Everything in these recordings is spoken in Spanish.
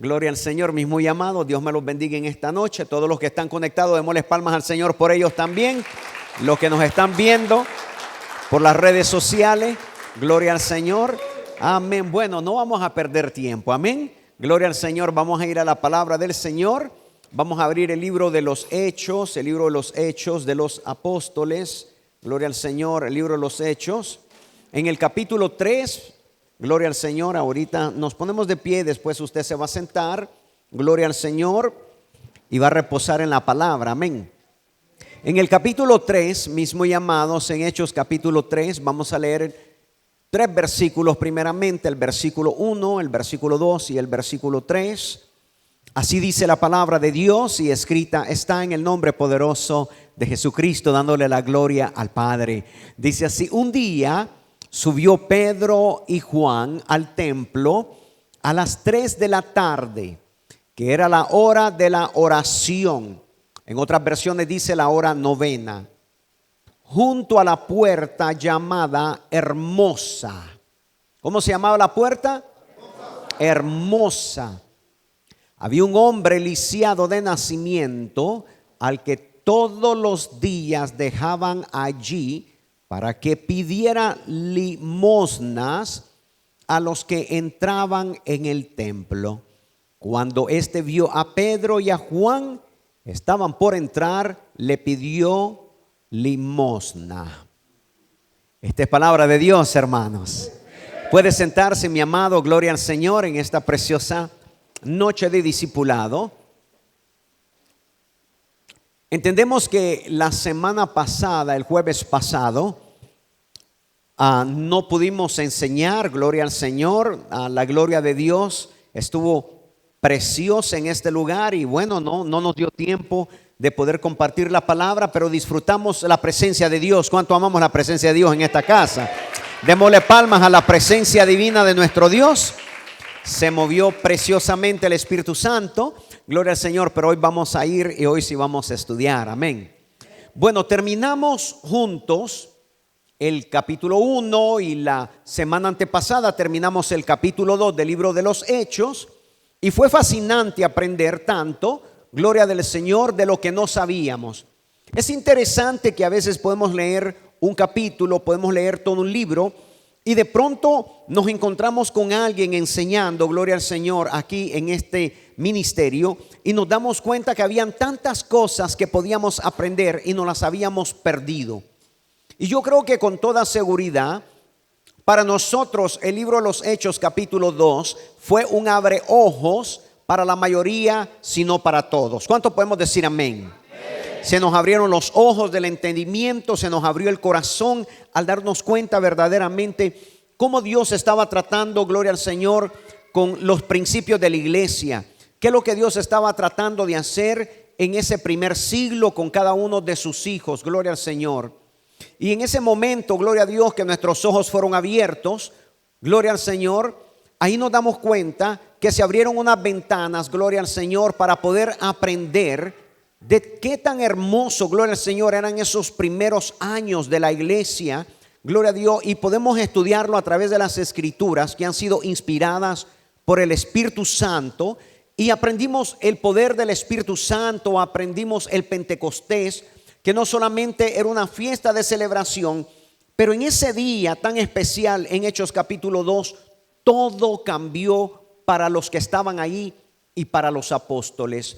Gloria al Señor, mis muy amados. Dios me los bendiga en esta noche. Todos los que están conectados, démosles palmas al Señor por ellos también. Los que nos están viendo por las redes sociales, gloria al Señor. Amén. Bueno, no vamos a perder tiempo. Amén. Gloria al Señor. Vamos a ir a la palabra del Señor. Vamos a abrir el libro de los Hechos, el libro de los Hechos de los Apóstoles. Gloria al Señor, el libro de los Hechos. En el capítulo 3, gloria al Señor. Ahorita nos ponemos de pie, después usted se va a sentar. Gloria al Señor y va a reposar en la palabra. Amén. En el capítulo 3, mis muy amados, en Hechos capítulo 3, vamos a leer 3 versículos primeramente, el versículo 1, el versículo 2 y el versículo 3. Así dice la palabra de Dios y escrita está en el nombre poderoso de Jesucristo, dándole la gloria al Padre. Dice así: un día subió Pedro y Juan al templo a las 3 de la tarde, que era la hora de la oración. En otras versiones dice la hora novena. Junto a la puerta llamada Hermosa. ¿Cómo se llamaba la puerta? Hermosa. Había un hombre lisiado de nacimiento, al que todos los días dejaban allí para que pidiera limosnas a los que entraban en el templo. Cuando éste vio a Pedro y a Juan, estaban por entrar, le pidió limosna. Esta es palabra de Dios, hermanos. Puede sentarse, mi amado, gloria al Señor, en esta preciosa noche de discipulado. Entendemos que la semana pasada, el jueves pasado, no pudimos enseñar, gloria al Señor, la gloria de Dios estuvo preciosa en este lugar y bueno, no nos dio tiempo de poder compartir la palabra, pero disfrutamos la presencia de Dios. ¿Cuánto amamos la presencia de Dios en esta casa? Démosle palmas a la presencia divina de nuestro Dios. Se movió preciosamente el Espíritu Santo, gloria al Señor, pero hoy vamos a ir y hoy sí vamos a estudiar, amén. Bueno, terminamos juntos el capítulo 1 y la semana antepasada terminamos el capítulo 2 del libro de los Hechos y fue fascinante aprender tanto, gloria del Señor, de lo que no sabíamos. Es interesante que a veces podemos leer un capítulo, podemos leer todo un libro y de pronto nos encontramos con alguien enseñando, gloria al Señor, aquí en este ministerio y nos damos cuenta que habían tantas cosas que podíamos aprender y nos las habíamos perdido. Y yo creo que con toda seguridad, para nosotros el libro de los Hechos capítulo 2 fue un abreojos para la mayoría, sino para todos. ¿Cuánto podemos decir amén? Se nos abrieron los ojos del entendimiento, se nos abrió el corazón al darnos cuenta verdaderamente cómo Dios estaba tratando, gloria al Señor, con los principios de la iglesia. Qué es lo que Dios estaba tratando de hacer en ese primer siglo con cada uno de sus hijos, gloria al Señor. Y en ese momento, gloria a Dios, que nuestros ojos fueron abiertos, gloria al Señor, ahí nos damos cuenta que se abrieron unas ventanas, gloria al Señor, para poder aprender de qué tan hermoso, gloria al Señor, eran esos primeros años de la iglesia, gloria a Dios, y podemos estudiarlo a través de las escrituras que han sido inspiradas por el Espíritu Santo, y aprendimos el poder del Espíritu Santo, aprendimos el Pentecostés, que no solamente era una fiesta de celebración, pero en ese día tan especial en Hechos capítulo 2, todo cambió para los que estaban ahí y para los apóstoles.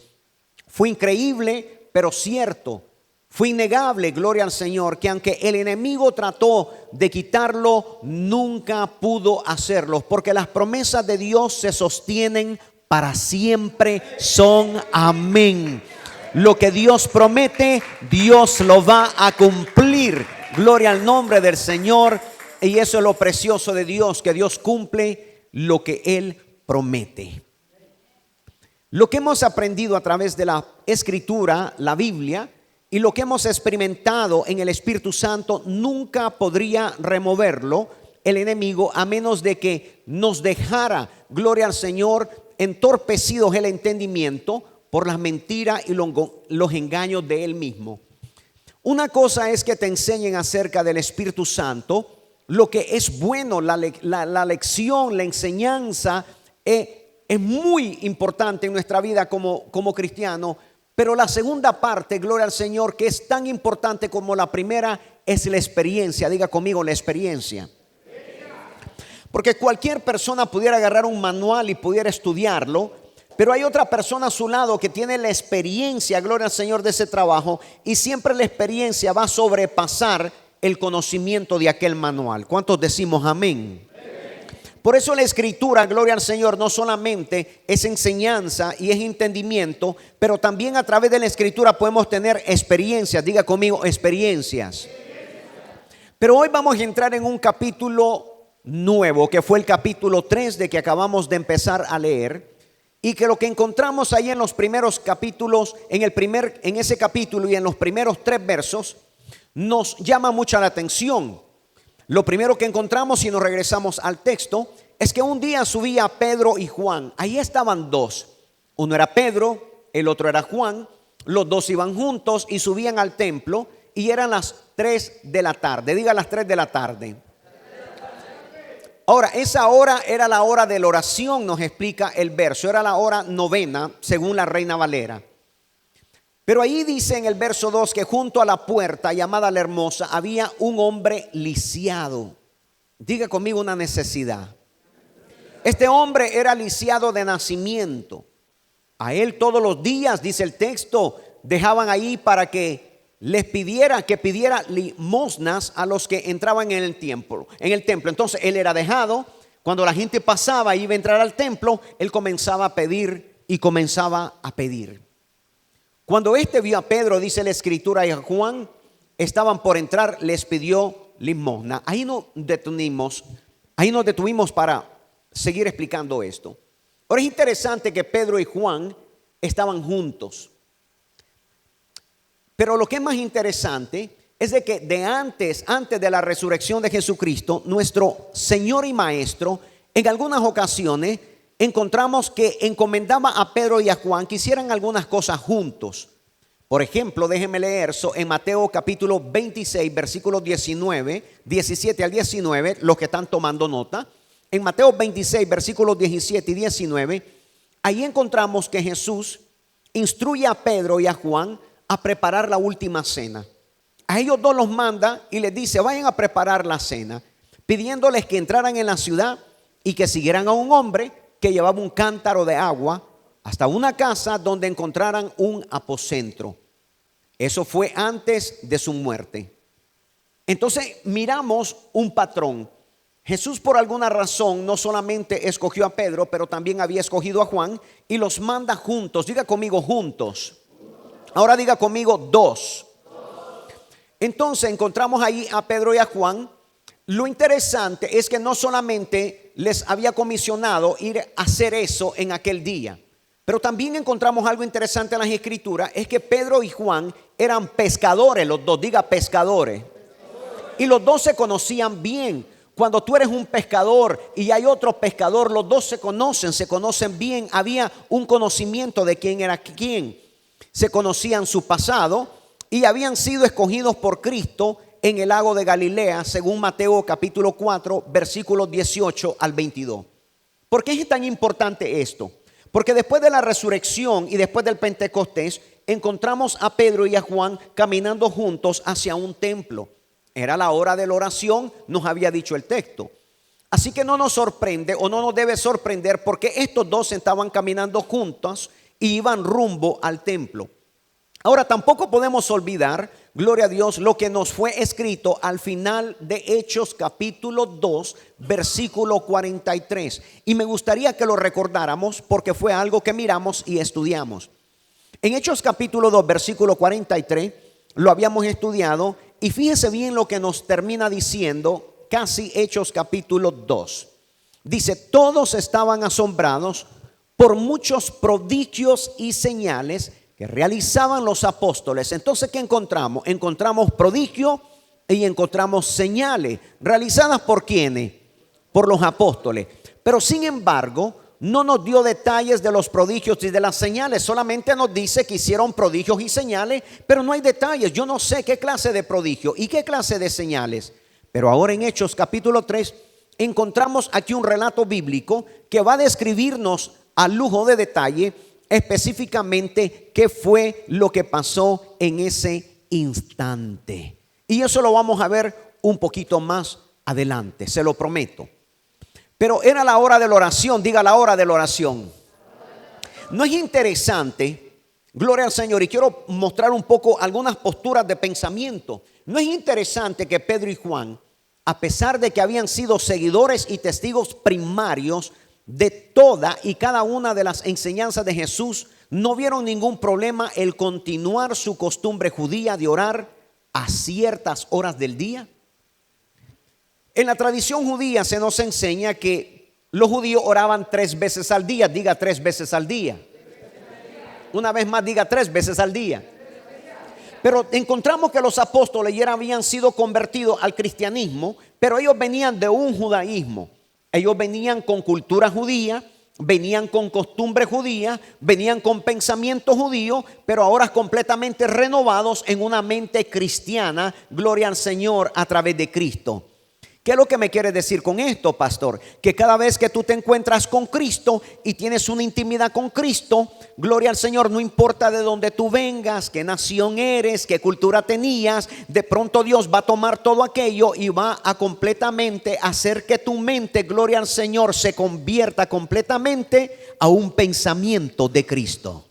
Fue increíble, pero cierto. Fue innegable, gloria al Señor, que aunque el enemigo trató de quitarlo, nunca pudo hacerlo, porque las promesas de Dios se sostienen para siempre, son amén. Lo que Dios promete, Dios lo va a cumplir. Gloria al nombre del Señor. Y eso es lo precioso de Dios, que Dios cumple lo que Él promete. Lo que hemos aprendido a través de la Escritura, la Biblia, y lo que hemos experimentado en el Espíritu Santo, nunca podría removerlo el enemigo, a menos de que nos dejara, gloria al Señor, entorpecidos el entendimiento por las mentiras y los engaños de él mismo. Una cosa es que te enseñen acerca del Espíritu Santo, lo que es bueno, la lección, la enseñanza es muy importante en nuestra vida como cristiano. Pero la segunda parte, gloria al Señor, que es tan importante como la primera, es la experiencia. Diga conmigo, la experiencia. Porque cualquier persona pudiera agarrar un manual y pudiera estudiarlo, pero hay otra persona a su lado que tiene la experiencia, gloria al Señor, de ese trabajo, y siempre la experiencia va a sobrepasar el conocimiento de aquel manual. ¿Cuántos decimos amén? Por eso la escritura, gloria al Señor, no solamente es enseñanza y es entendimiento, pero también a través de la escritura podemos tener experiencias. Diga conmigo, experiencias. Pero hoy vamos a entrar en un capítulo nuevo, que fue el capítulo 3 de que acabamos de empezar a leer, y que lo que encontramos ahí en los primeros capítulos, en ese capítulo y en los primeros 3 versos, nos llama mucha la atención. Lo primero que encontramos, si nos regresamos al texto, es que un día subía Pedro y Juan. Ahí estaban dos. Uno era Pedro, el otro era Juan. Los dos iban juntos y subían al templo, y eran las 3 de la tarde. Diga, las 3 de la tarde. Ahora, esa hora era la hora de la oración, nos explica el verso. Era la hora novena, según la Reina Valera. Pero ahí dice en el verso 2 que junto a la puerta llamada La Hermosa había un hombre lisiado. Diga conmigo, una necesidad. Este hombre era lisiado de nacimiento. A él todos los días, dice el texto, dejaban ahí para que les pidiera limosnas a los que entraban en el templo. Entonces él era dejado. Cuando la gente pasaba y iba a entrar al templo, él comenzaba a pedir y comenzaba a pedir. Cuando vio a Pedro, dice la escritura, y a Juan, estaban por entrar, les pidió limosna. Ahí nos detuvimos para seguir explicando esto. Ahora es interesante que Pedro y Juan estaban juntos. Pero lo que es más interesante es de que antes de la resurrección de Jesucristo, nuestro Señor y Maestro, en algunas ocasiones encontramos que encomendaba a Pedro y a Juan que hicieran algunas cosas juntos. Por ejemplo, déjenme leer eso en Mateo capítulo 26, versículos 17 al 19, los que están tomando nota. En Mateo 26, versículos 17 y 19, ahí encontramos que Jesús instruye a Pedro y a Juan a preparar la última cena. A ellos dos los manda y les dice: vayan a preparar la cena, pidiéndoles que entraran en la ciudad y que siguieran a un hombre que llevaba un cántaro de agua hasta una casa donde encontraran un aposento. Eso fue antes de su muerte. Entonces miramos un patrón. Jesús, por alguna razón, no solamente escogió a Pedro, pero también había escogido a Juan y los manda juntos. Diga conmigo, juntos. Ahora diga conmigo, dos. Entonces encontramos ahí a Pedro y a Juan. Lo interesante es que no solamente les había comisionado ir a hacer eso en aquel día, pero también encontramos algo interesante en las escrituras. Es que Pedro y Juan eran pescadores, los dos. Diga, pescadores. Y los dos se conocían bien. Cuando tú eres un pescador y hay otro pescador, los dos se conocen bien. Había un conocimiento de quién era quién. Se conocían su pasado y habían sido escogidos por Cristo en el lago de Galilea, según Mateo capítulo 4, versículos 18 al 22. ¿Por qué es tan importante esto? Porque después de la resurrección y después del Pentecostés, encontramos a Pedro y a Juan caminando juntos hacia un templo. Era la hora de la oración, nos había dicho el texto. Así que no nos sorprende o no nos debe sorprender, porque estos dos estaban caminando juntos y iban rumbo al templo. Ahora tampoco podemos olvidar, gloria a Dios, lo que nos fue escrito al final de Hechos capítulo 2, versículo 43. Y me gustaría que lo recordáramos porque fue algo que miramos y estudiamos. En Hechos capítulo 2, versículo 43, lo habíamos estudiado. Y fíjese bien lo que nos termina diciendo casi Hechos capítulo 2. Dice: todos estaban asombrados por muchos prodigios y señales que realizaban los apóstoles. Entonces, ¿qué encontramos? Encontramos prodigio y encontramos señales. ¿Realizadas por quiénes? Por los apóstoles. Pero sin embargo, no nos dio detalles de los prodigios y de las señales. Solamente nos dice que hicieron prodigios y señales, pero no hay detalles. Yo no sé qué clase de prodigio y qué clase de señales. Pero ahora en Hechos capítulo 3 encontramos aquí un relato bíblico que va a describirnos a lujo de detalle específicamente qué fue lo que pasó en ese instante. Y eso lo vamos a ver un poquito más adelante, se lo prometo. Pero era la hora de la oración, diga la hora de la oración. ¿No es interesante? Gloria al Señor. Y quiero mostrar un poco algunas posturas de pensamiento. ¿No es interesante que Pedro y Juan, a pesar de que habían sido seguidores y testigos primarios de toda y cada una de las enseñanzas de Jesús, no vieron ningún problema el continuar su costumbre judía de orar a ciertas horas del día? En la tradición judía se nos enseña que los judíos oraban 3 veces al día. Diga 3 veces al día. Una vez más, diga 3 veces al día. Pero encontramos que los apóstoles ya habían sido convertidos al cristianismo, pero ellos venían de un judaísmo. Ellos venían con cultura judía, venían con costumbre judía, venían con pensamiento judío, pero ahora completamente renovados en una mente cristiana. Gloria al Señor a través de Cristo. ¿Qué es lo que me quiere decir con esto, pastor? Que cada vez que tú te encuentras con Cristo y tienes una intimidad con Cristo, gloria al Señor, no importa de dónde tú vengas, qué nación eres, qué cultura tenías, de pronto Dios va a tomar todo aquello y va a completamente hacer que tu mente, gloria al Señor, se convierta completamente a un pensamiento de Cristo.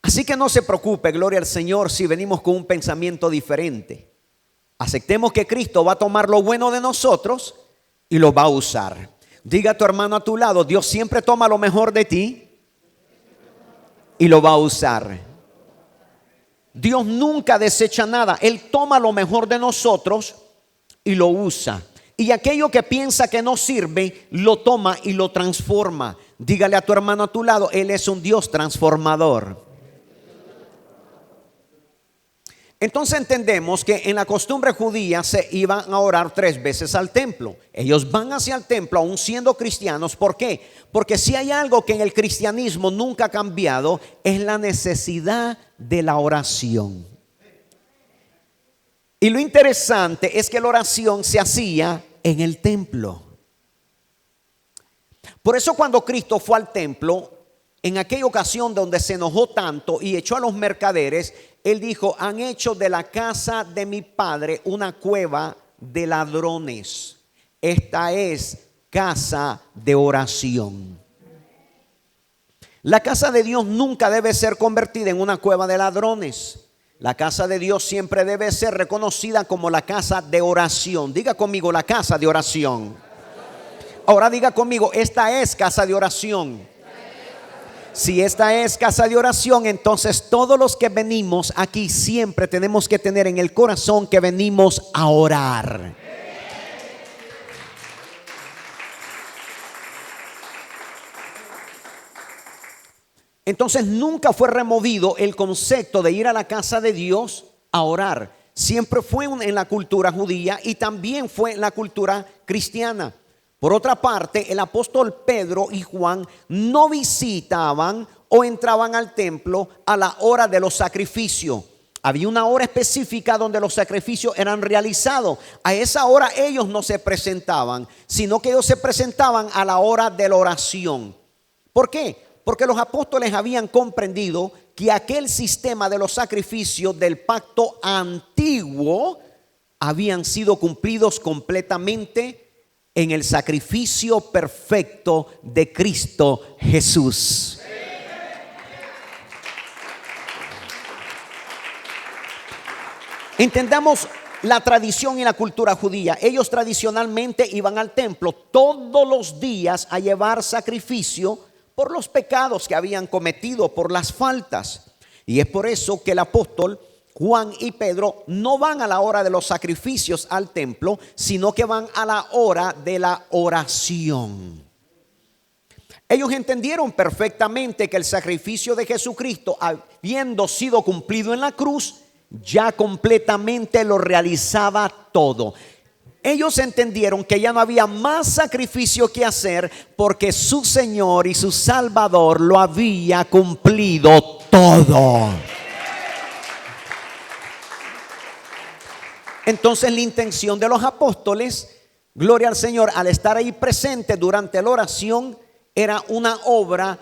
Así que no se preocupe, gloria al Señor, si venimos con un pensamiento diferente. Aceptemos que Cristo va a tomar lo bueno de nosotros y lo va a usar. Diga a tu hermano a tu lado: Dios siempre toma lo mejor de ti y lo va a usar. Dios nunca desecha nada. Él toma lo mejor de nosotros y lo usa. Y aquello que piensa que no sirve, lo toma y lo transforma. Dígale a tu hermano a tu lado: Él es un Dios transformador. Entonces entendemos que en la costumbre judía se iban a orar 3 veces al templo. Ellos van hacia el templo aún siendo cristianos. ¿Por qué? Porque si hay algo que en el cristianismo nunca ha cambiado, es la necesidad de la oración. Y lo interesante es que la oración se hacía en el templo. Por eso cuando Cristo fue al templo, en aquella ocasión donde se enojó tanto y echó a los mercaderes, Él dijo: han hecho de la casa de mi padre una cueva de ladrones. Esta es casa de oración. La casa de Dios nunca debe ser convertida en una cueva de ladrones. La casa de Dios siempre debe ser reconocida como la casa de oración. Diga conmigo: la casa de oración. Ahora diga conmigo: esta es casa de oración. Si esta es casa de oración, entonces todos los que venimos aquí siempre tenemos que tener en el corazón que venimos a orar. Entonces nunca fue removido el concepto de ir a la casa de Dios a orar. Siempre fue en la cultura judía y también fue en la cultura cristiana. Por otra parte, el apóstol Pedro y Juan no visitaban o entraban al templo a la hora de los sacrificios. Había una hora específica donde los sacrificios eran realizados. A esa hora ellos no se presentaban, sino que ellos se presentaban a la hora de la oración. ¿Por qué? Porque los apóstoles habían comprendido que aquel sistema de los sacrificios del pacto antiguo habían sido cumplidos completamente en el sacrificio perfecto de Cristo Jesús. Entendamos la tradición y la cultura judía. Ellos tradicionalmente iban al templo todos los días a llevar sacrificio por los pecados que habían cometido, por las faltas. Y es por eso que el apóstol Juan y Pedro no van a la hora de los sacrificios al templo, sino que van a la hora de la oración. Ellos entendieron perfectamente que el sacrificio de Jesucristo, habiendo sido cumplido en la cruz, ya completamente lo realizaba todo. Ellos entendieron que ya no había más sacrificio que hacer, porque su Señor y su Salvador lo había cumplido todo. Entonces la intención de los apóstoles, gloria al Señor, al estar ahí presente durante la oración, era una obra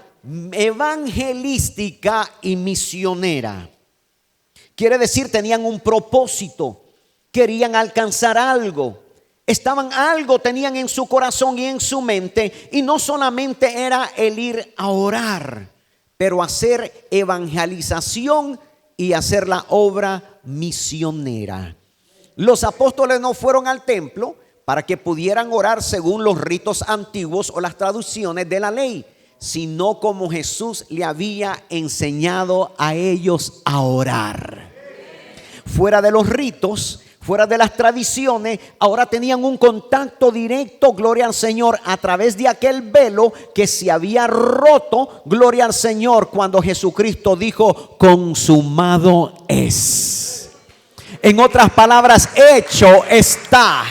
evangelística y misionera. Quiere decir, tenían un propósito, querían alcanzar algo, tenían en su corazón y en su mente, y no solamente era el ir a orar, pero hacer evangelización y hacer la obra misionera. Los apóstoles no fueron al templo para que pudieran orar según los ritos antiguos o las traducciones de la ley, sino como Jesús le había enseñado a ellos a orar. Fuera de los ritos, fuera de las tradiciones, ahora tenían un contacto directo, gloria al Señor, a través de aquel velo que se había roto, gloria al Señor, cuando Jesucristo dijo: consumado es. En otras palabras, hecho está.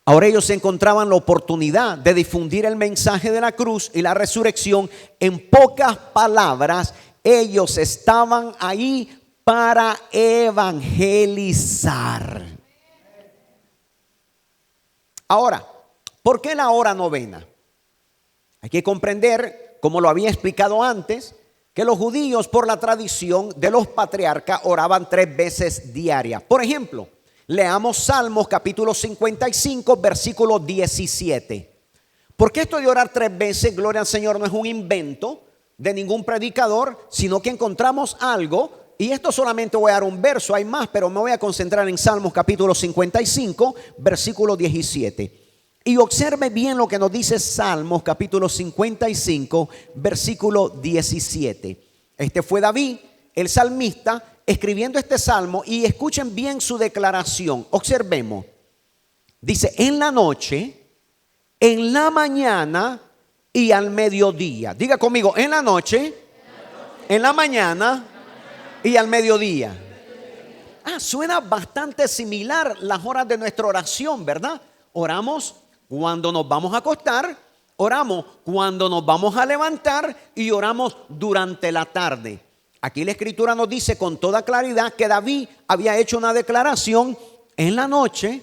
Ahora ellos encontraban la oportunidad de difundir el mensaje de la cruz y la resurrección. En pocas palabras, ellos estaban ahí para evangelizar. Ahora, ¿por qué la hora novena? Hay que comprender, como lo había explicado antes, que los judíos, por la tradición de los patriarcas, oraban 3 veces diarias. Por ejemplo, leamos Salmos capítulo 55, versículo 17. Porque esto de orar 3 veces, gloria al Señor, no es un invento de ningún predicador, sino que encontramos algo. Y esto solamente voy a dar un verso, hay más, pero me voy a concentrar en Salmos capítulo 55, versículo 17. Y observe bien lo que nos dice Salmos capítulo 55, versículo 17. Este fue David, el salmista, escribiendo este salmo, y escuchen bien su declaración. Observemos. Dice: en la noche, en la mañana y al mediodía. Diga conmigo: en la noche, en la mañana y al mediodía. Suena bastante similar las horas de nuestra oración, ¿verdad? Oramos cuando nos vamos a acostar, oramos cuando nos vamos a levantar y oramos durante la tarde. Aquí la escritura nos dice con toda claridad que David había hecho una declaración: en la noche,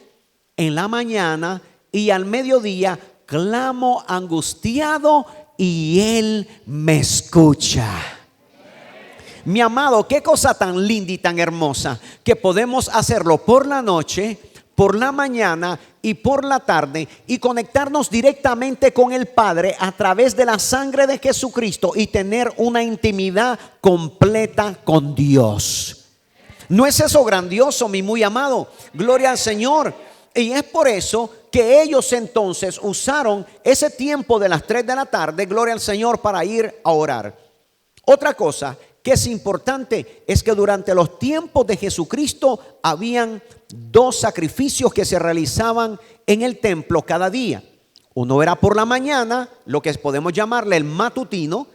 en la mañana y al mediodía clamo angustiado y Él me escucha. Mi amado, qué cosa tan linda y tan hermosa que podemos hacerlo por la noche, por la mañana y por la tarde, y conectarnos directamente con el Padre a través de la sangre de Jesucristo y tener una intimidad completa con Dios. ¿No es eso grandioso, mi muy amado? Gloria al Señor. Y es por eso que ellos entonces usaron ese tiempo de las 3 de la tarde, gloria al Señor, para ir a orar. Otra cosa que es importante es que durante los tiempos de Jesucristo habían 2 sacrificios que se realizaban en el templo cada día. Uno era por la mañana, lo que podemos llamarle el matutino,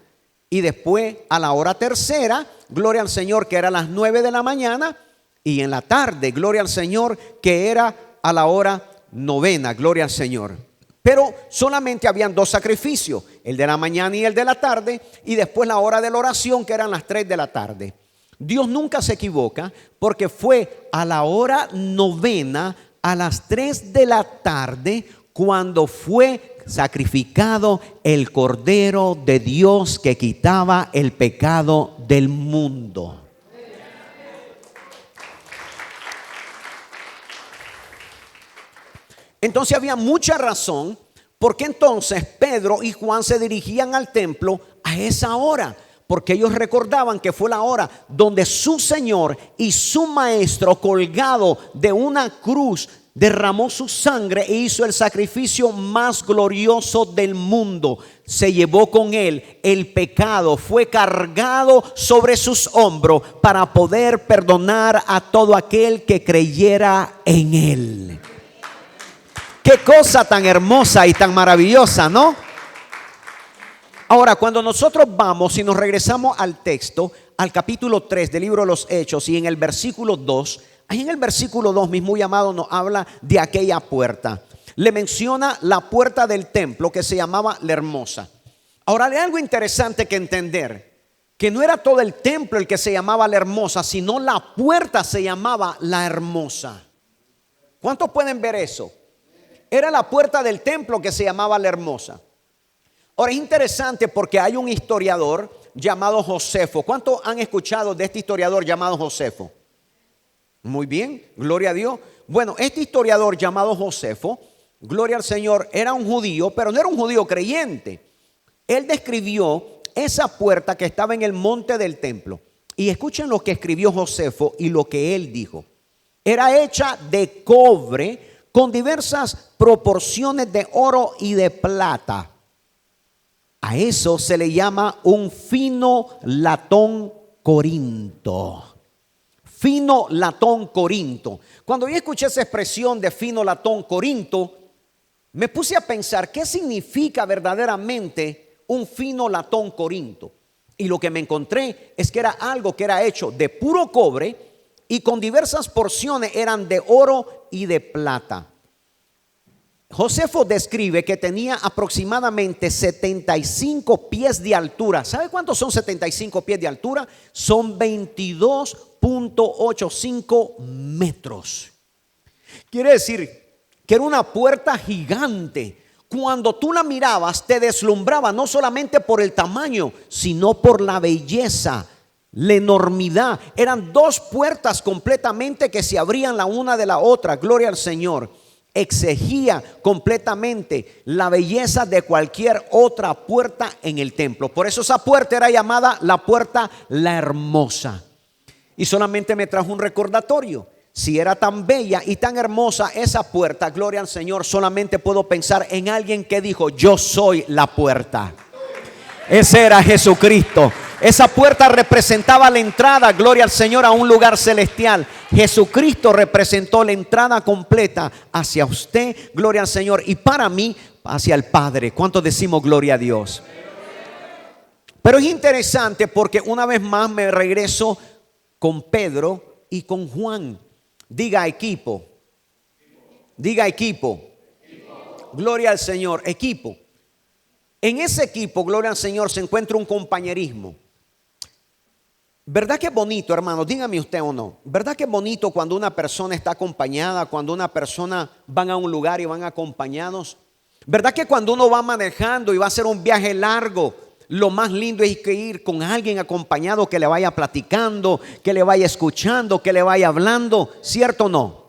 y después a la hora tercera, gloria al Señor, que era a las 9 de la mañana, y en la tarde, gloria al Señor, que era a la hora novena, gloria al Señor. Pero solamente habían 2 sacrificios, el de la mañana y el de la tarde, y después la hora de la oración, que eran las 3 de la tarde. Dios nunca se equivoca, porque fue a la hora novena, a las 3 de la tarde, cuando fue sacrificado el Cordero de Dios que quitaba el pecado del mundo. Entonces había mucha razón porque entonces Pedro y Juan se dirigían al templo a esa hora, porque ellos recordaban que fue la hora donde su Señor y su Maestro, colgado de una cruz, derramó su sangre e hizo el sacrificio más glorioso del mundo. Se llevó con él el pecado, fue cargado sobre sus hombros para poder perdonar a todo aquel que creyera en él. Qué cosa tan hermosa y tan maravillosa, ¿no? Ahora, cuando nosotros vamos y nos regresamos al texto, al capítulo 3 del libro de los Hechos, y en el versículo 2, ahí en el versículo 2, mi muy amado, nos habla de aquella puerta. Le menciona la puerta del templo que se llamaba la Hermosa. Ahora, hay algo interesante que entender, que no era todo el templo el que se llamaba la Hermosa, sino la puerta se llamaba la Hermosa. ¿Cuántos pueden ver eso? Era la puerta del templo que se llamaba la Hermosa. Ahora es interesante porque hay un historiador llamado Josefo. ¿Cuántos han escuchado de este historiador llamado Josefo? Muy bien, gloria a Dios. Bueno, este historiador llamado Josefo, gloria al Señor, era un judío, pero no era un judío creyente. Él describió esa puerta que estaba en el monte del templo. Y escuchen lo que escribió Josefo y lo que él dijo. Era hecha de cobre con diversas proporciones de oro y de plata. A eso se le llama un fino latón corinto. Fino latón corinto. Cuando yo escuché esa expresión de fino latón corinto, me puse a pensar qué significa verdaderamente un fino latón corinto. Y lo que me encontré es que era algo que era hecho de puro cobre y con diversas porciones eran de oro y de plata. Josefo describe que tenía aproximadamente 75 pies de altura. ¿Sabe cuántos son 75 pies de altura? Son 22.85 metros. Quiere decir que era una puerta gigante. Cuando tú la mirabas te deslumbraba no solamente por el tamaño, sino por la belleza, la enormidad. Eran dos puertas completamente que se abrían la una de la otra. Gloria al Señor. Exigía completamente la belleza de cualquier otra puerta en el templo. Por eso esa puerta era llamada la puerta la Hermosa. Y solamente me trajo un recordatorio. Si era tan bella y tan hermosa esa puerta, gloria al Señor, solamente puedo pensar en alguien que dijo: yo soy la puerta. Ese era Jesucristo. Esa puerta representaba la entrada, gloria al Señor, a un lugar celestial. Jesucristo representó la entrada completa hacia usted, gloria al Señor, y para mí, hacia el Padre. ¿Cuántos decimos gloria a Dios? Pero es interesante porque una vez más me regreso con Pedro y con Juan. Diga equipo. Diga equipo. Gloria al Señor, equipo. En ese equipo, gloria al Señor, se encuentra un compañerismo. ¿Verdad que es bonito, hermano? Dígame usted o no. ¿Verdad que es bonito cuando una persona está acompañada, cuando una persona van a un lugar y van acompañados? ¿Verdad que cuando uno va manejando y va a hacer un viaje largo, lo más lindo es que ir con alguien acompañado que le vaya platicando, que le vaya escuchando, que le vaya hablando? ¿Cierto o no?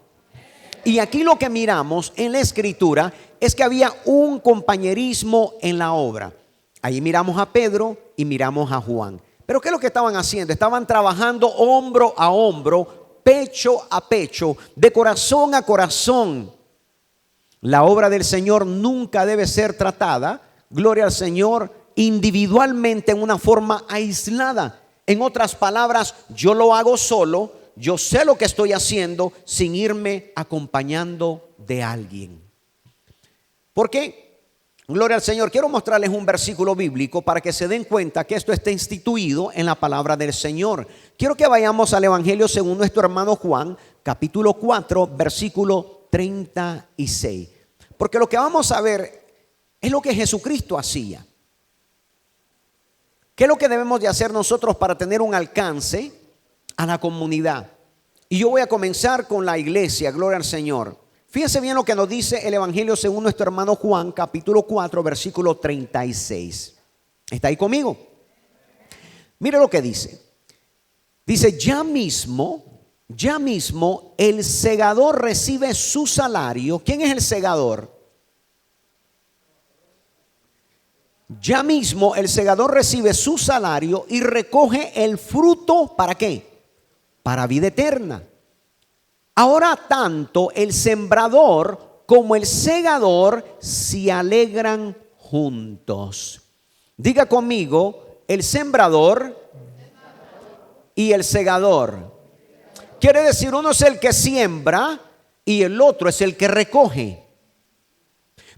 Y aquí lo que miramos en la escritura es que había un compañerismo en la obra. Ahí miramos a Pedro y miramos a Juan. Pero ¿qué es lo que estaban haciendo? Estaban trabajando hombro a hombro, pecho a pecho, de corazón a corazón. La obra del Señor nunca debe ser tratada, gloria al Señor, individualmente en una forma aislada. En otras palabras, yo lo hago solo, yo sé lo que estoy haciendo sin irme acompañando de alguien. ¿Por qué? Gloria al Señor. Quiero mostrarles un versículo bíblico para que se den cuenta que esto está instituido en la palabra del Señor. Quiero que vayamos al Evangelio según nuestro hermano Juan, capítulo 4, versículo 36. Porque lo que vamos a ver es lo que Jesucristo hacía. ¿Qué es lo que debemos de hacer nosotros para tener un alcance a la comunidad? Y yo voy a comenzar con la iglesia, gloria al Señor. Fíjense bien lo que nos dice el Evangelio según nuestro hermano Juan, capítulo 4, versículo 36. ¿Está ahí conmigo? Mire lo que dice. Dice, ya mismo el segador recibe su salario. ¿Quién es el segador? Ya mismo el segador recibe su salario y recoge el fruto. ¿Para qué? Para vida eterna. Ahora tanto el sembrador como el segador se alegran juntos. Diga conmigo, el sembrador y el segador. Quiere decir, uno es el que siembra y el otro es el que recoge.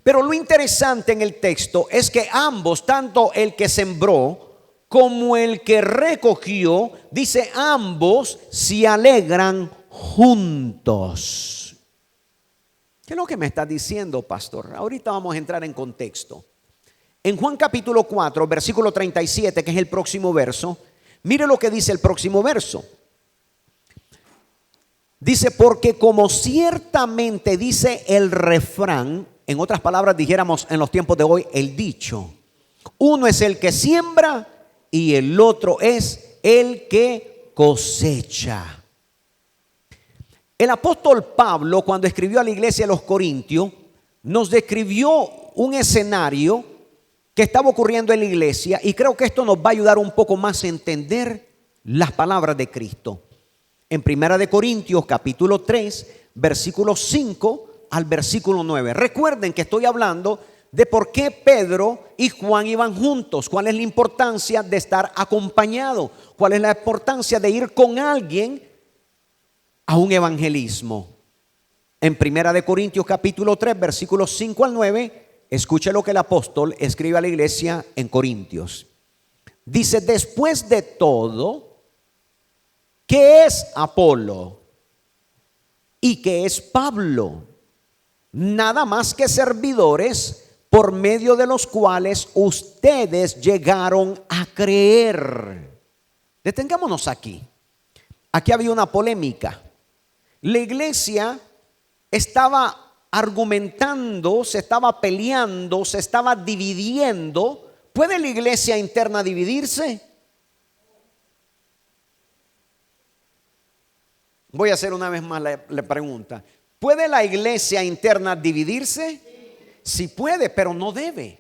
Pero lo interesante en el texto es que ambos, tanto el que sembró como el que recogió, dice, ambos se alegran juntos. ¿Qué es lo que me está diciendo, pastor? Ahorita vamos a entrar en contexto. En Juan capítulo 4, versículo 37, que es el próximo verso, mire lo que dice el próximo verso. Dice, porque como ciertamente dice el refrán, En otras palabras, dijéramos en los tiempos de hoy, el dicho. Uno es el que siembra y el otro es el que cosecha. El apóstol Pablo, cuando escribió a la iglesia de los Corintios, nos describió un escenario que estaba ocurriendo en la iglesia, y creo que esto nos va a ayudar un poco más a entender las palabras de Cristo. En Primera de Corintios capítulo 3, versículo 5 al versículo 9. Recuerden que estoy hablando de por qué Pedro y Juan iban juntos, cuál es la importancia de estar acompañado, cuál es la importancia de ir con alguien a un evangelismo. En Primera de Corintios capítulo 3, versículos 5 al 9, escuche lo que el apóstol escribe a la iglesia en Corintios. Dice: después de todo, ¿qué es Apolo? ¿Y qué es Pablo? Nada más que servidores por medio de los cuales ustedes llegaron a creer. Detengámonos aquí. Aquí había una polémica. La iglesia estaba argumentando, se estaba peleando, se estaba dividiendo. ¿Puede la iglesia interna dividirse? Voy a hacer una vez más la pregunta. ¿Puede la iglesia interna dividirse? Sí puede, pero no debe.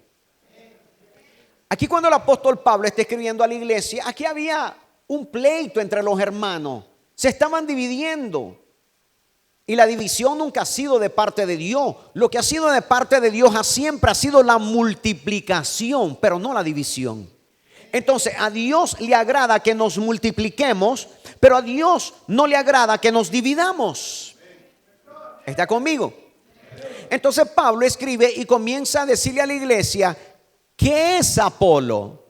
Aquí cuando el apóstol Pablo está escribiendo a la iglesia, aquí había un pleito entre los hermanos. Se estaban dividiendo. Y la división nunca ha sido de parte de Dios. Lo que ha sido de parte de Dios siempre ha sido la multiplicación, pero no la división. Entonces a Dios le agrada que nos multipliquemos, pero a Dios no le agrada que nos dividamos. ¿Está conmigo? Entonces Pablo escribe y comienza a decirle a la iglesia: ¿qué es Apolo?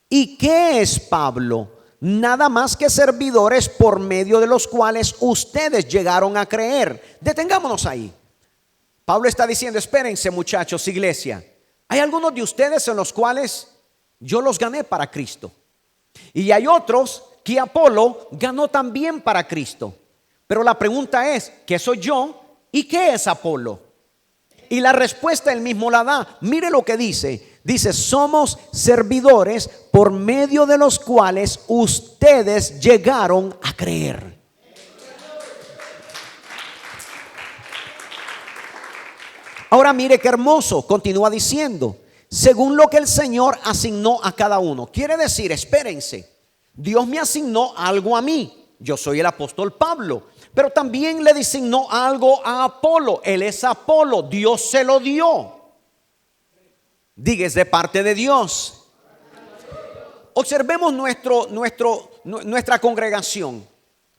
¿Y qué es Pablo? Nada más que servidores por medio de los cuales ustedes llegaron a creer. Detengámonos ahí. Pablo está diciendo: espérense, muchachos, iglesia. Hay algunos de ustedes en los cuales yo los gané para Cristo, y hay otros que Apolo ganó también para Cristo. Pero la pregunta es: ¿qué soy yo y qué es Apolo? Y la respuesta él mismo la da. Mire lo que dice. Dice: somos servidores por medio de los cuales ustedes llegaron a creer. Ahora mire qué hermoso. Continúa diciendo: según lo que el Señor asignó a cada uno. Quiere decir, espérense, Dios me asignó algo a mí. Yo soy el apóstol Pablo, pero también le designó algo a Apolo. Él es Apolo, Dios se lo dio. Diga, es de parte de Dios. Observemos nuestra congregación.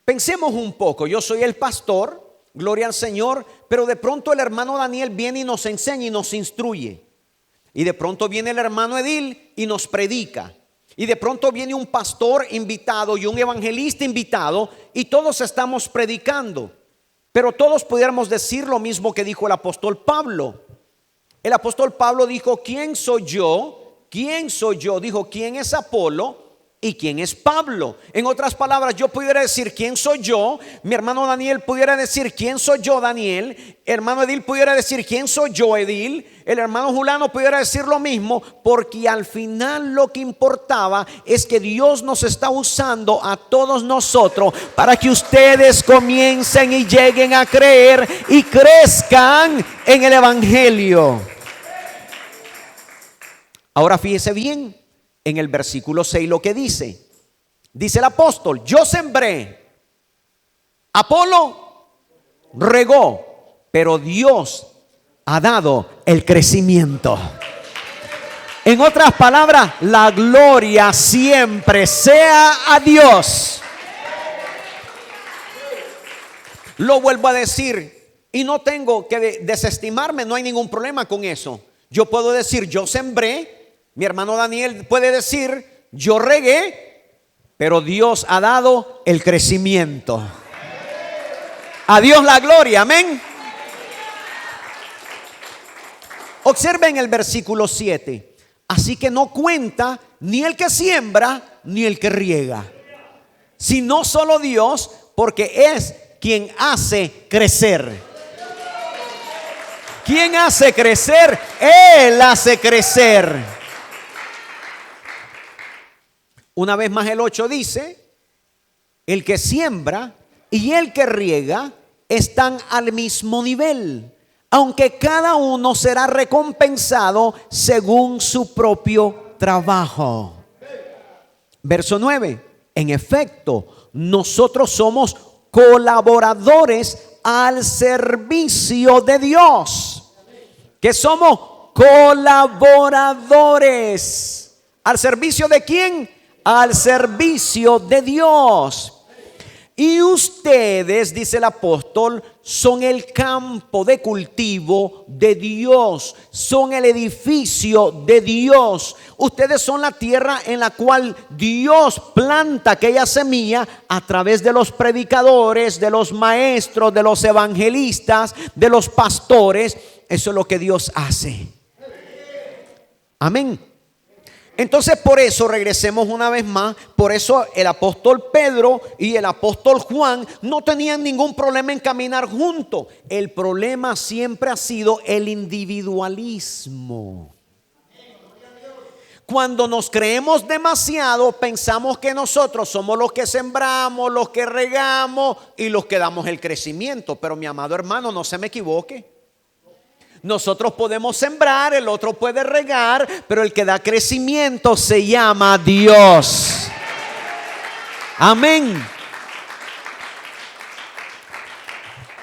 Pensemos un poco. Yo soy el pastor, gloria al Señor, pero de pronto el hermano Daniel viene y nos enseña y nos instruye. Y de pronto viene el hermano Edil y nos predica. Y de pronto viene un pastor invitado y un evangelista invitado, y todos estamos predicando. Pero todos pudiéramos decir lo mismo que dijo el apóstol Pablo. El apóstol Pablo dijo: ¿quién soy yo? ¿Quién soy yo? Dijo: ¿quién es Apolo? ¿Y quién es Pablo? En otras palabras, yo pudiera decir: ¿quién soy yo? Mi hermano Daniel pudiera decir: ¿quién soy yo, Daniel? El hermano Edil pudiera decir: ¿quién soy yo, Edil? El hermano Julano pudiera decir lo mismo, porque al final lo que importaba es que Dios nos está usando a todos nosotros para que ustedes comiencen y lleguen a creer y crezcan en el evangelio. Ahora fíjese bien en el versículo 6 lo que dice. Dice el apóstol: yo sembré, Apolo regó, pero Dios ha dado el crecimiento. En otras palabras, la gloria siempre sea a Dios. Lo vuelvo a decir, y no tengo que desestimarme, no hay ningún problema con eso. Yo puedo decir: yo sembré. Mi hermano Daniel puede decir: yo regué, pero Dios ha dado el crecimiento. A Dios la gloria, amén. Observen el versículo 7. Así que no cuenta ni el que siembra ni el que riega, sino solo Dios, porque es quien hace crecer. ¿Quién hace crecer? Él hace crecer. Una vez más el 8 dice, el que siembra y el que riega están al mismo nivel, aunque cada uno será recompensado según su propio trabajo. Verso 9, en efecto, nosotros somos colaboradores al servicio de Dios. ¿Que somos? Colaboradores. ¿Al servicio de quién? Al servicio de Dios. Y ustedes, dice el apóstol, son el campo de cultivo de Dios, son el edificio de Dios. Ustedes son la tierra en la cual Dios planta aquella semilla a través de los predicadores, de los maestros, de los evangelistas, de los pastores. Eso es lo que Dios hace. Amén. Entonces, por eso regresemos una vez más. Por eso el apóstol Pedro y el apóstol Juan no tenían ningún problema en caminar juntos. El problema siempre ha sido el individualismo. Cuando nos creemos demasiado, pensamos que nosotros somos los que sembramos, los que regamos y los que damos el crecimiento. Pero mi amado hermano, no se me equivoque. Nosotros podemos sembrar, el otro puede regar, pero el que da crecimiento se llama Dios. Amén.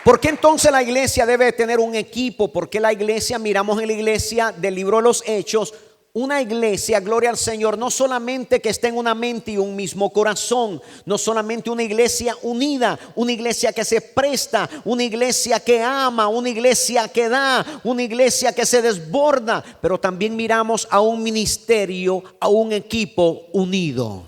¿Por qué entonces la iglesia debe tener un equipo? ¿Por qué la iglesia, miramos en la iglesia del libro de los Hechos, una iglesia, gloria al Señor, no solamente que esté en una mente y un mismo corazón, no solamente una iglesia unida, una iglesia que se presta, una iglesia que ama, una iglesia que da, una iglesia que se desborda, pero también miramos a un ministerio, a un equipo unido.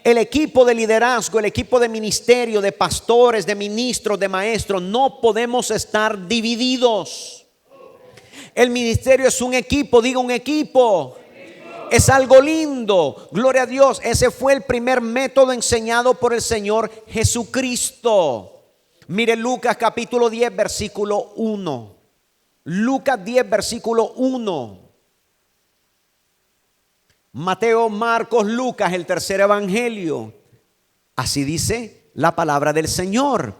El equipo de liderazgo, el equipo de ministerio, de pastores, de ministros, de maestros, no podemos estar divididos. El ministerio es un equipo, diga un equipo. Es algo lindo, gloria a Dios. Ese fue el primer método enseñado por el Señor Jesucristo. Mire Lucas capítulo 10 versículo 1. Lucas 10 versículo 1. Mateo, Marcos, Lucas, el tercer evangelio. Así dice la palabra del Señor.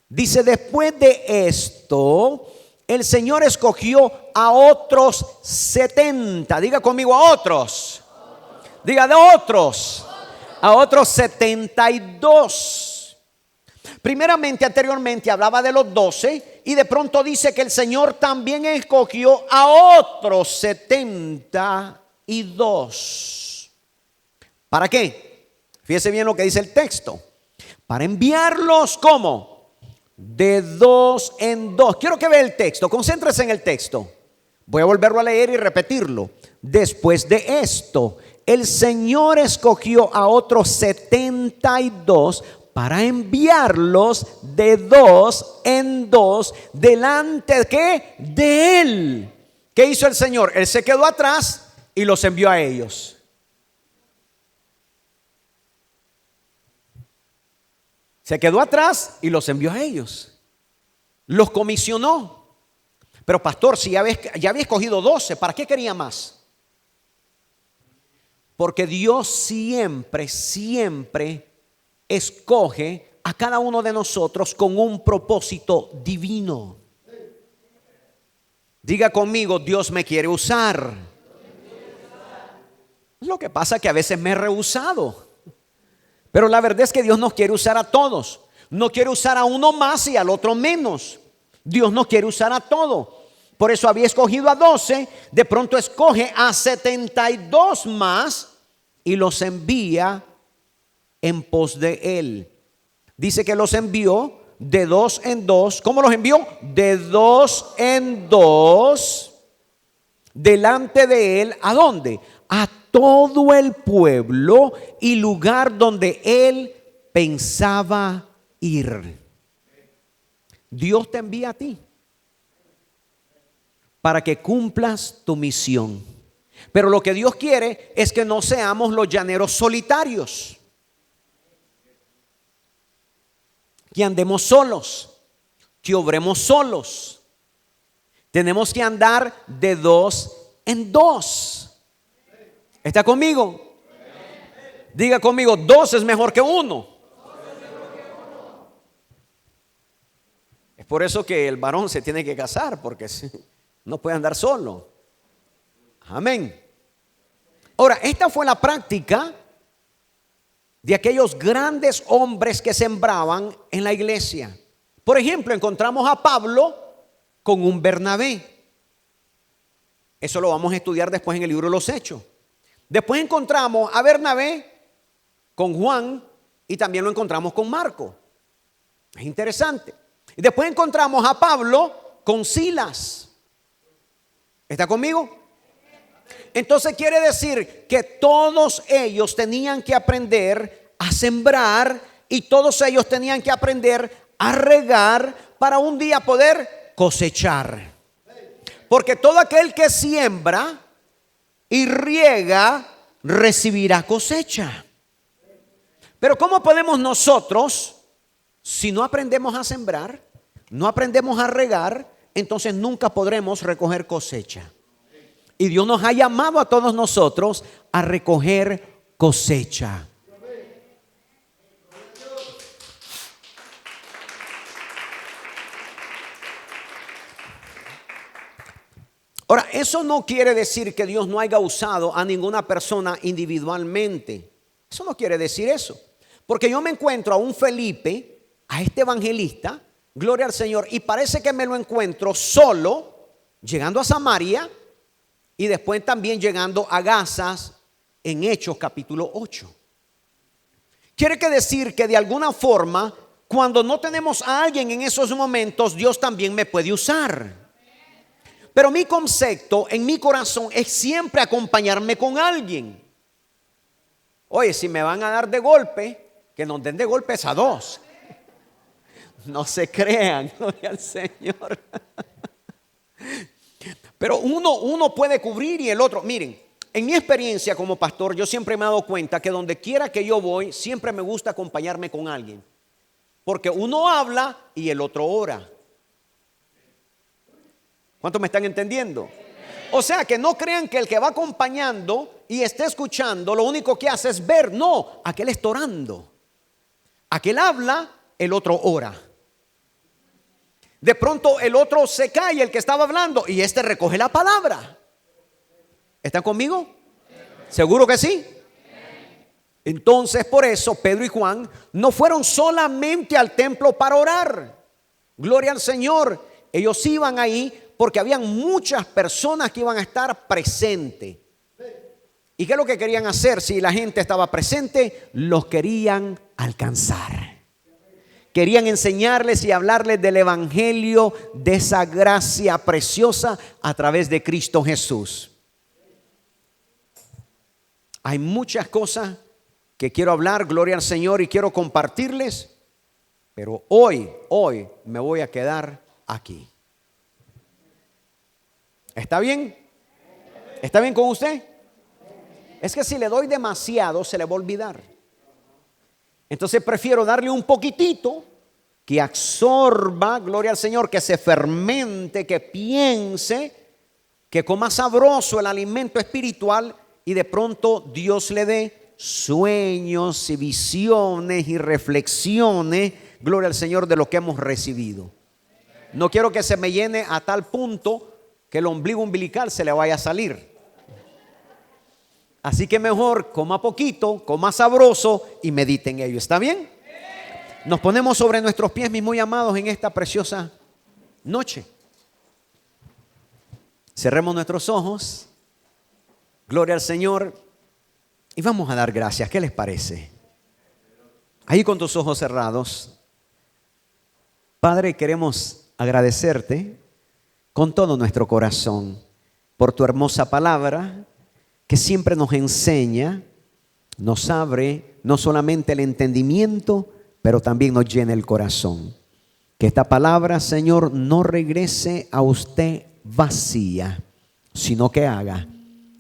Dice, después de esto, el Señor escogió a otros 70. Diga conmigo, a otros. Diga, de otros. A otros 72. Primeramente, anteriormente hablaba de los 12. Y de pronto dice que el Señor también escogió a otros 72. ¿Para qué? Fíjese bien lo que dice el texto. Para enviarlos, ¿cómo? De dos en dos. Quiero que vea el texto, concéntrese en el texto. Voy a volverlo a leer y repetirlo. Después de esto, el Señor escogió a otros 72 para enviarlos de dos en dos delante de Él. ¿Qué hizo el Señor? Él se quedó atrás y los envió a ellos. Se quedó atrás y los envió a ellos. Los comisionó. Pero pastor, si ya había escogido 12, ¿para qué quería más? Porque Dios siempre escoge a cada uno de nosotros con un propósito divino. Diga conmigo, Dios me quiere usar. Lo que pasa es que a veces me he rehusado. Pero la verdad es que Dios nos quiere usar a todos. No quiere usar a uno más y al otro menos. Dios nos quiere usar a todos. Por eso había escogido a 12. De pronto escoge a 72 más y los envía en pos de Él. Dice que los envió de dos en dos. ¿Cómo los envió? De dos en dos. Delante de Él. ¿A dónde? A todo el pueblo y lugar donde Él pensaba ir. Dios te envía a ti para que cumplas tu misión. Pero lo que Dios quiere es que no seamos los llaneros solitarios, que andemos solos, que obremos solos. Tenemos que andar de dos en dos. ¿Está conmigo? Diga conmigo, dos es mejor que uno. Es por eso que el varón se tiene que casar, porque no puede andar solo. Amén. Ahora, esta fue la práctica de aquellos grandes hombres que sembraban en la iglesia. Por ejemplo, encontramos a Pablo con un Bernabé. Eso lo vamos a estudiar después en el libro de los Hechos. Después encontramos a Bernabé con Juan y también lo encontramos con Marco. Es interesante. Y después encontramos a Pablo con Silas. ¿Está conmigo? Entonces quiere decir que todos ellos tenían que aprender a sembrar y todos ellos tenían que aprender a regar para un día poder cosechar. Porque todo aquel que siembra y riega recibirá cosecha. Pero ¿cómo podemos nosotros, si no aprendemos a sembrar, no aprendemos a regar, entonces nunca podremos recoger cosecha? Y Dios nos ha llamado a todos nosotros a recoger cosecha. Ahora, eso no quiere decir que Dios no haya usado a ninguna persona individualmente. Eso no quiere decir eso. Porque yo me encuentro a un Felipe, a este evangelista, gloria al Señor, y parece que me lo encuentro solo, llegando a Samaria, y después también llegando a Gazas en Hechos capítulo 8. Quiere que decir que de alguna forma, cuando no tenemos a alguien en esos momentos, Dios también me puede usar. Pero mi concepto en mi corazón es siempre acompañarme con alguien. Oye, si me van a dar de golpe, que nos den de golpes a dos. No se crean, gloria al Señor. Pero uno puede cubrir y el otro. Miren, en mi experiencia como pastor, yo siempre me he dado cuenta que donde quiera que yo voy, siempre me gusta acompañarme con alguien. Porque uno habla y el otro ora. ¿Cuántos me están entendiendo? O sea, que no crean que el que va acompañando y esté escuchando, lo único que hace es ver. No, aquel está orando. Aquel habla, el otro ora. De pronto el otro se cae, el que estaba hablando, y este recoge la palabra. ¿Están conmigo? ¿Seguro que sí? Entonces, por eso Pedro y Juan no fueron solamente al templo para orar. Gloria al Señor. Ellos iban ahí porque habían muchas personas que iban a estar presentes. ¿Y qué es lo que querían hacer? Si la gente estaba presente, los querían alcanzar. Querían enseñarles y hablarles del evangelio, de esa gracia preciosa a través de Cristo Jesús. Hay muchas cosas que quiero hablar, gloria al Señor, y quiero compartirles, pero hoy me voy a quedar aquí. ¿Está bien? ¿Está bien con usted? Es que si le doy demasiado se le va a olvidar. Entonces prefiero darle un poquitito que absorba, gloria al Señor, que se fermente, que piense, que coma sabroso el alimento espiritual y de pronto Dios le dé sueños y visiones y reflexiones, gloria al Señor, de lo que hemos recibido. No quiero que se me llene a tal punto que el ombligo umbilical se le vaya a salir. Así que mejor coma poquito, coma sabroso y medite en ello. ¿Está bien? Nos ponemos sobre nuestros pies, mis muy amados, en esta preciosa noche. Cerremos nuestros ojos. Gloria al Señor. Y vamos a dar gracias. ¿Qué les parece? Ahí con tus ojos cerrados. Padre, queremos agradecerte con todo nuestro corazón por tu hermosa palabra, que siempre nos enseña, nos abre no solamente el entendimiento, pero también nos llena el corazón. Que esta palabra, Señor, no regrese a usted vacía, sino que haga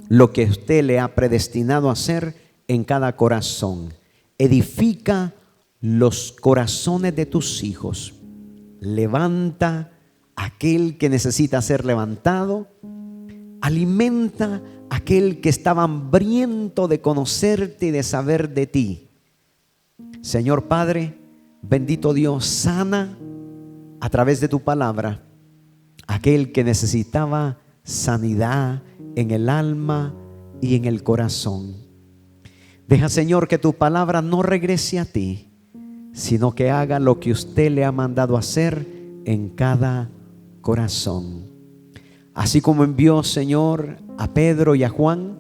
lo que usted le ha predestinado a hacer en cada corazón. Edifica los corazones de tus hijos. Levanta a aquel que necesita ser levantado. Alimenta a aquel que estaba hambriento de conocerte y de saber de ti. Señor Padre, bendito Dios, sana a través de tu palabra aquel que necesitaba sanidad en el alma y en el corazón. Deja, Señor, que tu palabra no regrese a ti, sino que haga lo que usted le ha mandado hacer en cada corazón. Así como envió, Señor, a Pedro y a Juan,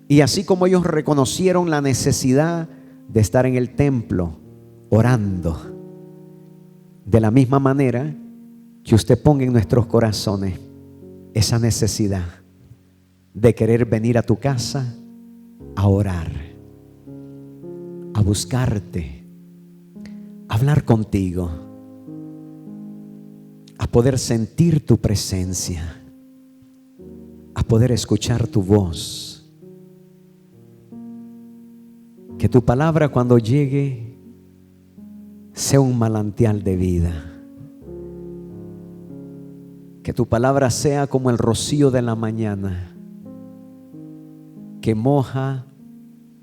y así como ellos reconocieron la necesidad de estar en el templo orando, de la misma manera que usted ponga en nuestros corazones esa necesidad de querer venir a tu casa a orar, a buscarte, a hablar contigo, a poder sentir tu presencia, a poder escuchar tu voz. Que tu palabra, cuando llegue, sea un manantial de vida. Que tu palabra sea como el rocío de la mañana, que moja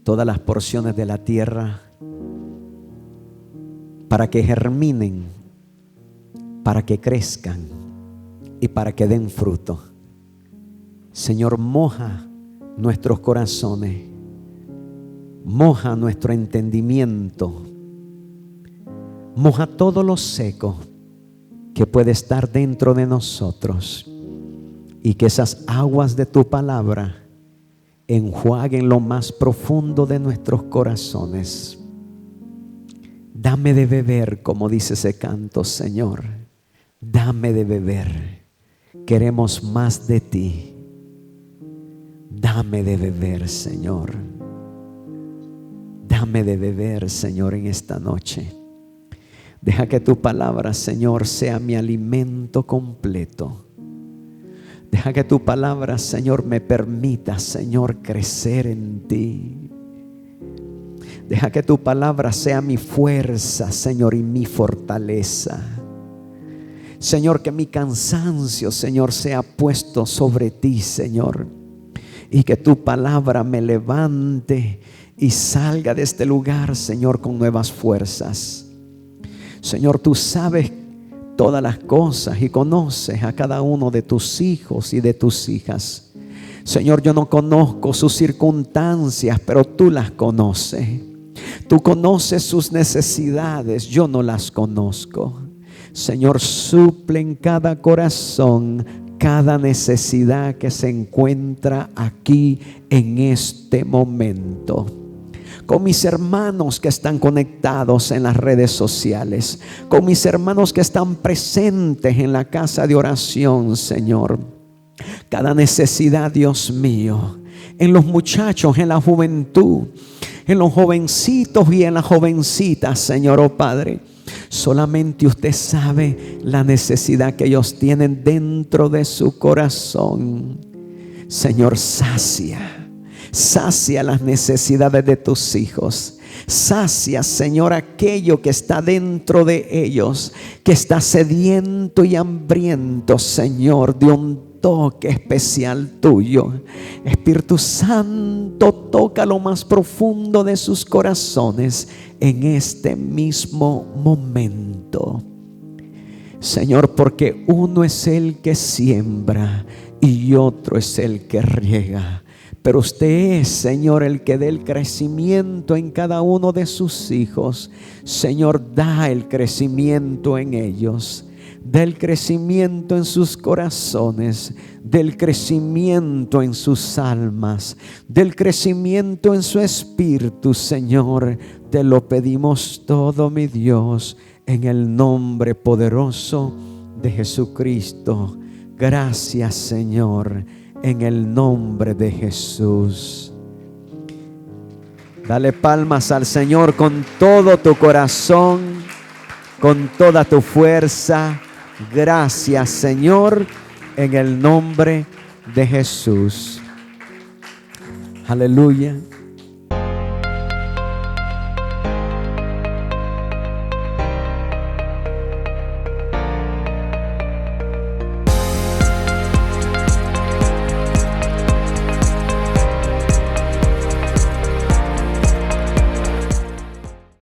todas las porciones de la tierra para que germinen, para que crezcan y para que den fruto. Señor, moja nuestros corazones, moja nuestro entendimiento, moja todo lo seco que puede estar dentro de nosotros, y que esas aguas de tu palabra enjuaguen lo más profundo de nuestros corazones. Dame de beber, como dice ese canto, Señor. Dame de beber. Queremos más de ti. Dame de beber, Señor. Dame de beber, Señor, en esta noche. Deja que tu palabra, Señor, sea mi alimento completo. Deja que tu palabra, Señor, me permita, Señor, crecer en ti. Deja que tu palabra sea mi fuerza, Señor, y mi fortaleza. Señor, que mi cansancio, Señor, sea puesto sobre ti, Señor. Y que tu palabra me levante y salga de este lugar, Señor, con nuevas fuerzas. Señor, tú sabes todas las cosas y conoces a cada uno de tus hijos y de tus hijas. Señor, yo no conozco sus circunstancias, pero tú las conoces. Tú conoces sus necesidades, yo no las conozco. Señor, suple en cada corazón cada necesidad que se encuentra aquí en este momento. Con mis hermanos que están conectados en las redes sociales, con mis hermanos que están presentes en la casa de oración, Señor. Cada necesidad, Dios mío, en los muchachos, en la juventud, en los jovencitos y en las jovencitas, Señor, oh Padre. Solamente usted sabe la necesidad que ellos tienen dentro de su corazón. Señor, sacia las necesidades de tus hijos. Sacia, Señor, aquello que está dentro de ellos, que está sediento y hambriento, Señor, de un toque especial tuyo. Espíritu Santo, toca lo más profundo de sus corazones en este mismo momento, Señor, porque uno es el que siembra y otro es el que riega. Pero usted es, Señor, el que dé el crecimiento en cada uno de sus hijos. Señor, da el crecimiento en ellos. Da el crecimiento en sus corazones. Del crecimiento en sus almas. Del crecimiento en su espíritu, Señor. Te lo pedimos todo, mi Dios, en el nombre poderoso de Jesucristo. Gracias, Señor. En el nombre de Jesús. Dale palmas al Señor con todo tu corazón, con toda tu fuerza. Gracias, Señor, en el nombre de Jesús. Aleluya.